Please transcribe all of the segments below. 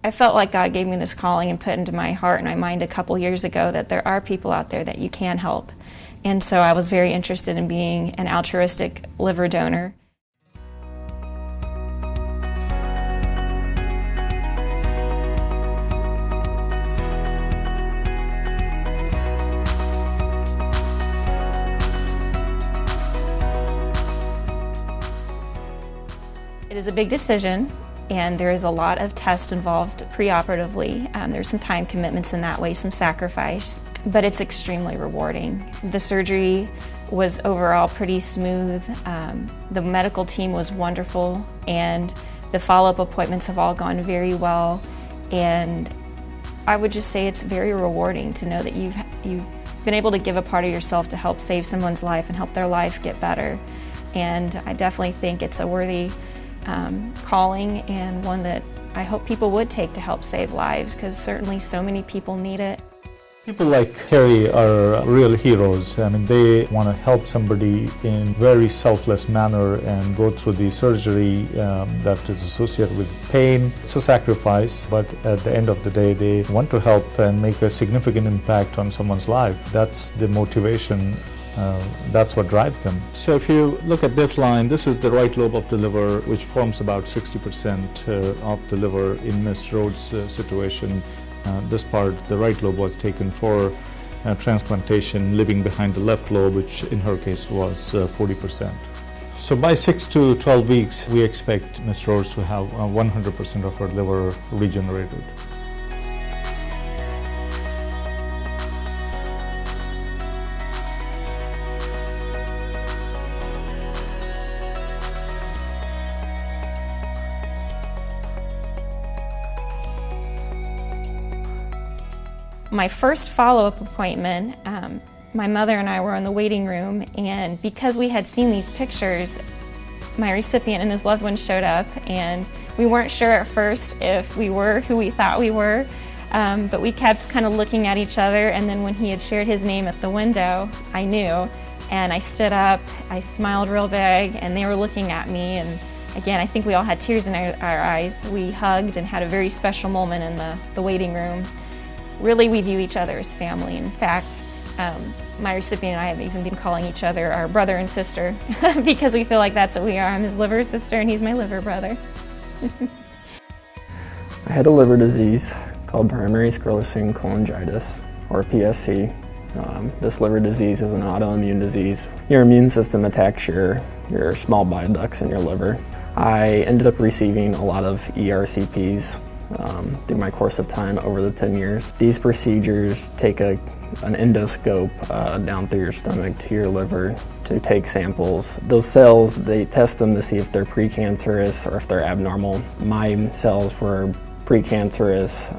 I felt like God gave me this calling and put into my heart and my mind a couple years ago that there are people out there that you can help. And so I was very interested in being an altruistic liver donor. It is a big decision, and there is a lot of tests involved preoperatively. There's some time commitments in that way, some sacrifice, but it's extremely rewarding. The surgery was overall pretty smooth. The medical team was wonderful, and the follow-up appointments have all gone very well. And I would just say it's very rewarding to know that you've been able to give a part of yourself to help save someone's life and help their life get better. And I definitely think it's a worthy calling, and one that I hope people would take to help save lives, because certainly so many people need it. People like Carrie are real heroes. I mean, they want to help somebody in very selfless manner and go through the surgery that is associated with pain. It's a sacrifice, but at the end of the day, they want to help and make a significant impact on someone's life. That's the motivation. That's what drives them. So if you look at this line, this is the right lobe of the liver, which forms about 60% of the liver in Ms. Rhodes' situation. This part, the right lobe, was taken for transplantation, leaving behind the left lobe, which in her case was 40%. So by 6 to 12 weeks, we expect Ms. Rhodes to have 100% of her liver regenerated. My first follow-up appointment, my mother and I were in the waiting room, and because we had seen these pictures, my recipient and his loved one showed up, and we weren't sure at first if we were who we thought we were, but we kept kind of looking at each other, and then when he had shared his name at the window, I knew, and I stood up, I smiled real big, and they were looking at me, and again, I think we all had tears in our eyes. We hugged and had a very special moment in the waiting room. Really, we view each other as family. In fact, my recipient and I have even been calling each other our brother and sister because we feel like that's what we are. I'm his liver sister and he's my liver brother. I had a liver disease called primary sclerosing cholangitis, or PSC. This liver disease is an autoimmune disease. Your immune system attacks your small bile ducts in your liver. I ended up receiving a lot of ERCPs through my course of time over the 10 years. These procedures take an endoscope down through your stomach to your liver to take samples. Those cells, they test them to see if they're precancerous or if they're abnormal. My cells were precancerous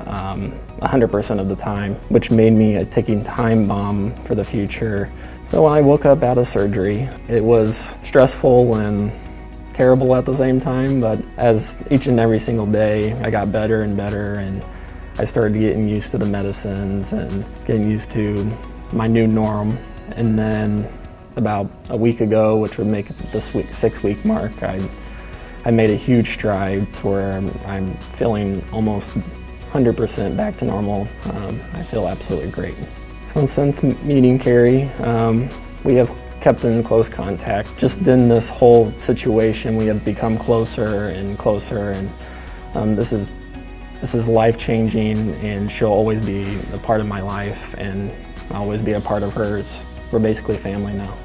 100% of the time, which made me a ticking time bomb for the future. So when I woke up out of surgery, it was stressful and terrible at the same time, but as each and every single day I got better and better, and I started getting used to the medicines and getting used to my new norm. And then about a week ago, which would make it this week 6-week mark, I made a huge stride to where I'm feeling almost 100% back to normal. I feel absolutely great. So since meeting Carrie, we have kept in close contact. Just in this whole situation, we have become closer and closer, and this is life-changing, and she'll always be a part of my life, and I'll always be a part of hers. We're basically family now.